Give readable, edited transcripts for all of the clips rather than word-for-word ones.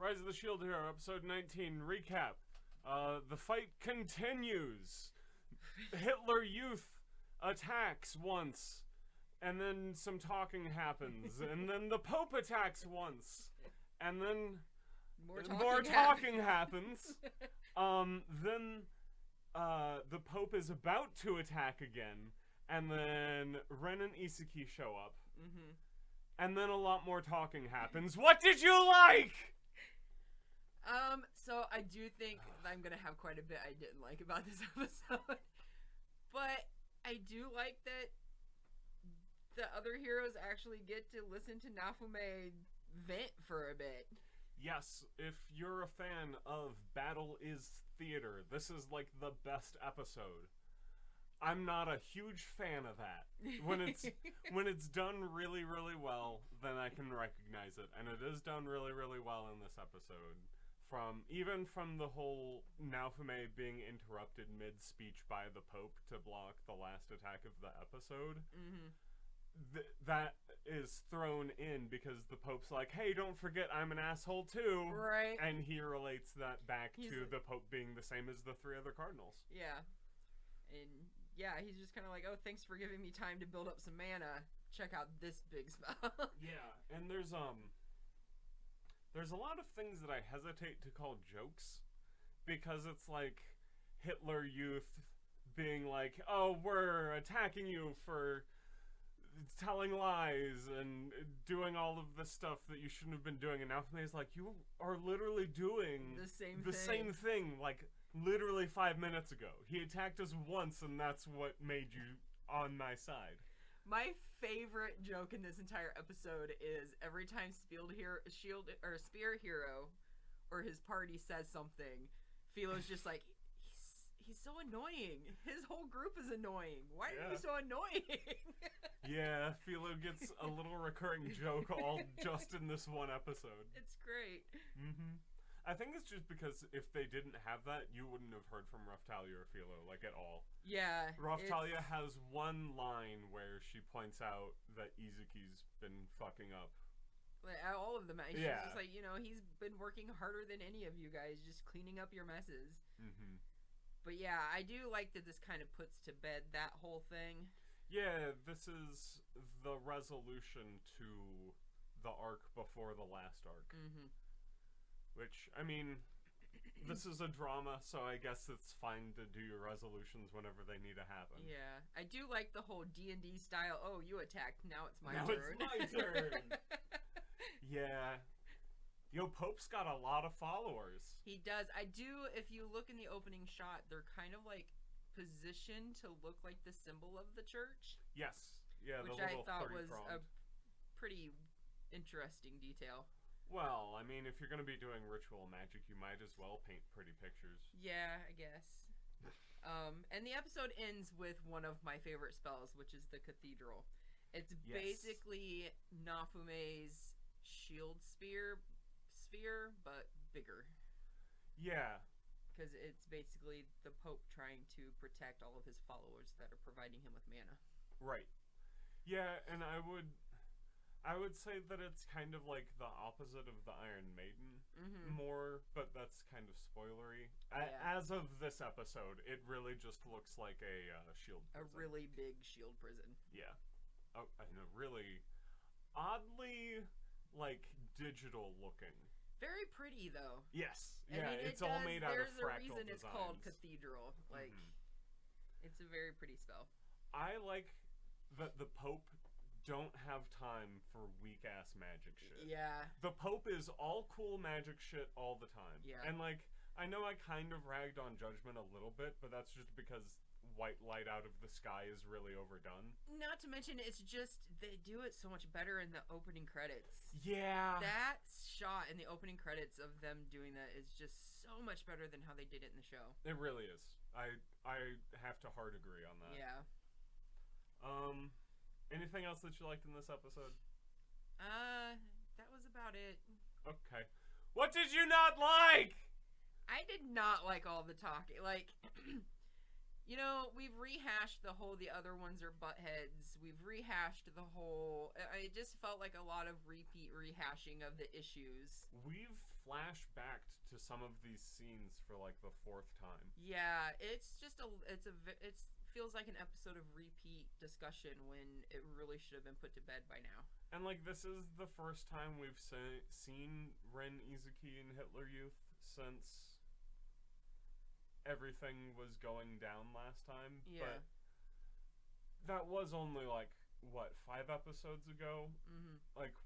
Rise of the Shield Hero, episode 19, recap. The fight continues. Hitler Youth attacks once, and then some talking happens, and then the Pope attacks once, and then more talking happens. Then the Pope is about to attack again, and then Ren and Isaki show up. Mm-hmm. And then a lot more talking happens. What did you like? So I do think I'm gonna have quite a bit I didn't like about this episode. But I do like that the other heroes actually get to listen to Naofumi vent for a bit. Yes, if you're a fan of Battle is Theater, this is like the best episode. I'm not a huge fan of that. When it's done really, really well, then I can recognize it. And it is done really, really well in this episode. Even from the whole Naofumi being interrupted mid-speech by the Pope to block the last attack of the episode. Mm-hmm. That is thrown in because the Pope's like, hey, don't forget I'm an asshole too. Right. And he relates that back to the Pope being the same as the three other cardinals. Yeah. And yeah, he's just kind of like, oh, thanks for giving me time to build up some mana. Check out this big spell. Yeah, and there's a lot of things that I hesitate to call jokes because it's like Hitler Youth being like, oh, we're attacking you for telling lies and doing all of this stuff that you shouldn't have been doing, and Naofumi's like, you are literally doing the same thing like literally 5 minutes ago. He attacked us once and that's what made you on my side. My favorite joke in this entire episode is every time Spear Hero or his party says something, Philo's just like, he's so annoying. His whole group is annoying. Why are you so annoying? Yeah, Philo gets a little recurring joke all just in this one episode. It's great. Mm-hmm. I think it's just because if they didn't have that, you wouldn't have heard from Raphtalia or Philo, like, at all. Yeah. Raphtalia has one line where she points out that Izuki's been fucking up. Like, all of them. She's just like, he's been working harder than any of you guys, just cleaning up your messes. Mm-hmm. But yeah, I do like that this kind of puts to bed that whole thing. Yeah, this is the resolution to the arc before the last arc. Mm-hmm. Which, I mean, this is a drama, so I guess it's fine to do your resolutions whenever they need to happen. Yeah, I do like the whole D&D style, oh, you attacked, now it's my turn. It's my turn! Yeah. Yo, Pope's got a lot of followers. He does. I do, if you look in the opening shot, they're kind of like positioned to look like the symbol of the church. Yes. Yeah, which the little I thought was a 30-pronged. Pretty interesting detail. Well, I mean, if you're going to be doing ritual magic, you might as well paint pretty pictures. Yeah, I guess. And the episode ends with one of my favorite spells, which is the Cathedral. It's basically Naofumi's shield sphere, but bigger. Yeah. Because it's basically the Pope trying to protect all of his followers that are providing him with mana. Right. Yeah, and I would say that it's kind of like the opposite of the Iron Maiden more, but that's kind of spoilery. Yeah. As of this episode, it really just looks like a shield prison. A really big shield prison. Yeah. Oh, and a really oddly, like, digital looking. Very pretty, though. Yes. I mean, it's all made out of fractal There's a reason designs. it's called Cathedral. Like, it's a very pretty spell. I like that the Pope don't have time for weak-ass magic shit. Yeah. The Pope is all cool magic shit all the time. Yeah. And, like, I know I kind of ragged on Judgment a little bit, but that's just because white light out of the sky is really overdone. Not to mention, it's just, they do it so much better in the opening credits. Yeah. That shot in the opening credits of them doing that is just so much better than how they did it in the show. It really is. I have to hard agree on that. Yeah. Anything else that you liked in this episode? That was about it. Okay. What did you not like? I did not like all the talking. Like, You know, we've rehashed the whole the other ones are buttheads. We've rehashed the whole... It just felt like a lot of repeat rehashing of the issues. We've flashbacked to some of these scenes for like the 4th time. Yeah, it's just it feels like an episode of repeat discussion when it really should have been put to bed by now. And like this is the first time we've seen Ren Izuki and Hitler Youth since everything was going down last time. Yeah. But that was only like, what, 5 episodes ago? Mm-hmm. Like,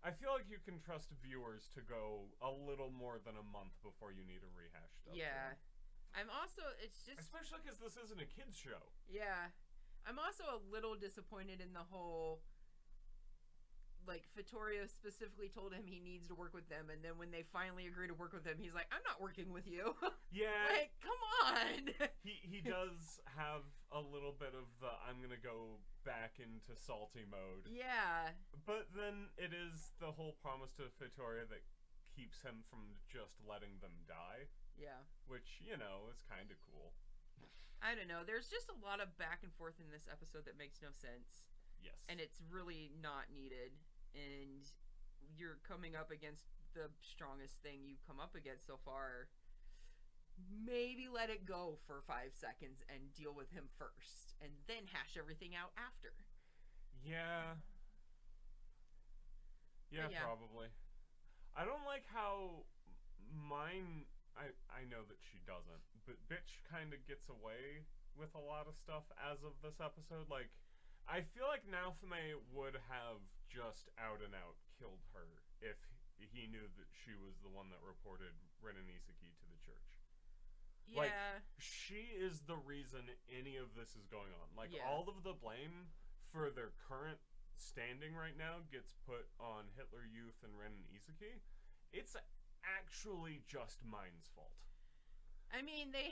I feel like you can trust viewers to go a little more than a month before you need a rehash stuff. Yeah. I'm also, it's just... Especially because this isn't a kid's show. Yeah. I'm also a little disappointed in the whole... Like, Vittorio specifically told him he needs to work with them, and then when they finally agree to work with him, he's like, I'm not working with you. Yeah. Like, come on! He does have a little bit of the, I'm gonna go back into salty mode. Yeah. But then it is the whole promise to Vittoria that keeps him from just letting them die. Yeah. Which, you know, is kind of cool. I don't know. There's just a lot of back and forth in this episode that makes no sense. Yes. And it's really not needed. And you're coming up against the strongest thing you've come up against so far. Maybe let it go for 5 seconds and deal with him first, and then hash everything out after. Yeah. Yeah, yeah. Probably. I don't like how mine... I know that she doesn't, but Bitch kind of gets away with a lot of stuff as of this episode. Like, I feel like Naofumi would have just out and out killed her if he knew that she was the one that reported Ren and Izuki to the church. Yeah. Like, she is the reason any of this is going on. Like, Yeah. all of the blame for their current standing right now gets put on Hitler Youth and Ren and Izuki. It's actually just Mine's fault. I mean, they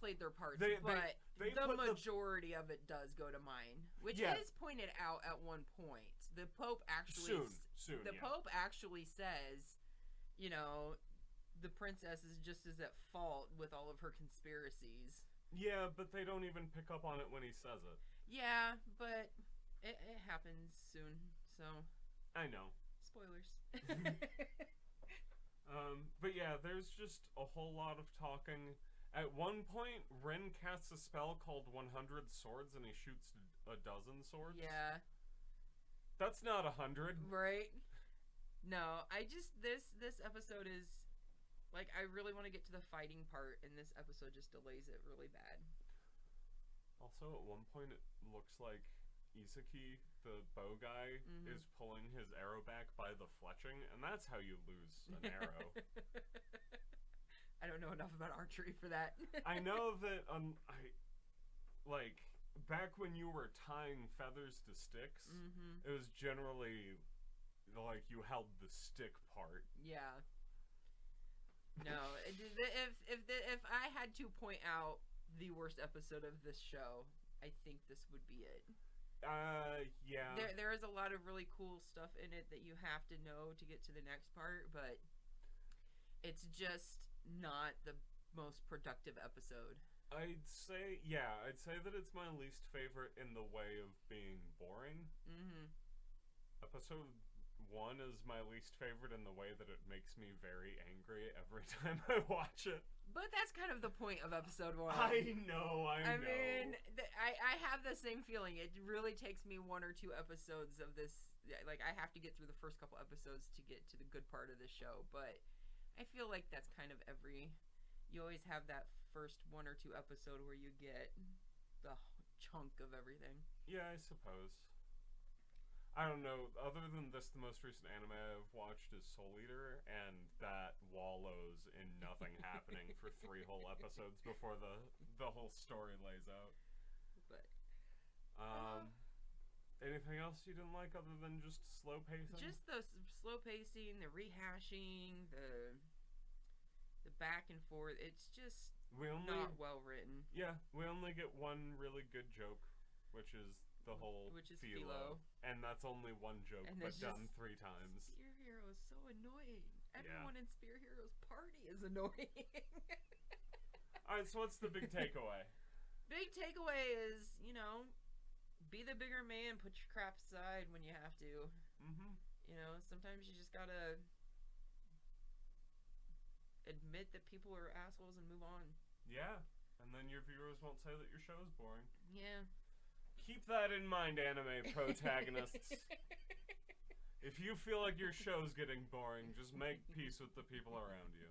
played their parts, They the majority of it does go to Mine, which Yeah. is pointed out at one point. The Pope actually Soon, the yeah. Pope actually says, you know, the princess is just as at fault with all of her conspiracies. Yeah, but they don't even pick up on it when he says it. Yeah, but it happens soon, so I know. spoilers. But yeah, there's just a whole lot of talking. At one point, Ren casts a spell called 100 Swords, and he shoots a dozen swords. Yeah. That's not 100. Right? No, I just this episode is like I really want to get to the fighting part, and this episode just delays it really bad. Also, at one point, it looks like Izuki, the bow guy, is pulling his arrow back by the fletching, and that's how you lose an arrow. I don't know enough about archery for that. I know that back when you were tying feathers to sticks, it was generally like you held the stick part. Yeah. No, if I had to point out the worst episode of this show, I think this would be it. Yeah. There is a lot of really cool stuff in it that you have to know to get to the next part, but it's just not the most productive episode. I'd say that it's my least favorite in the way of being boring. Episode 1 is my least favorite in the way that it makes me very angry every time I watch it. But that's kind of the point of episode 1. I know. I mean, I have the same feeling. It really takes me 1 or 2 episodes of this. Like, I have to get through the first couple episodes to get to the good part of the show. But I feel like that's kind of you always have that first 1 or 2 episode where you get the chunk of everything. Yeah, I suppose. I don't know. Other than this, the most recent anime I've watched is Soul Eater, and that wallows in nothing happening for 3 whole episodes before the whole story lays out. But anything else you didn't like other than just slow pacing? Just the slow pacing, the rehashing, the back and forth. It's just not well written. Yeah, we only get one really good joke, which is the whole Philo. And that's only one joke, but done 3 times. Spear Hero is so annoying. Everyone in Spear Hero's party is annoying. Alright, so what's the big takeaway? big takeaway is, be the bigger man, put your crap aside when you have to. Mm-hmm. Sometimes you just gotta admit that people are assholes and move on. Yeah, and then your viewers won't say that your show is boring. Yeah. Keep that in mind, anime protagonists. If you feel like your show's getting boring, just make peace with the people around you.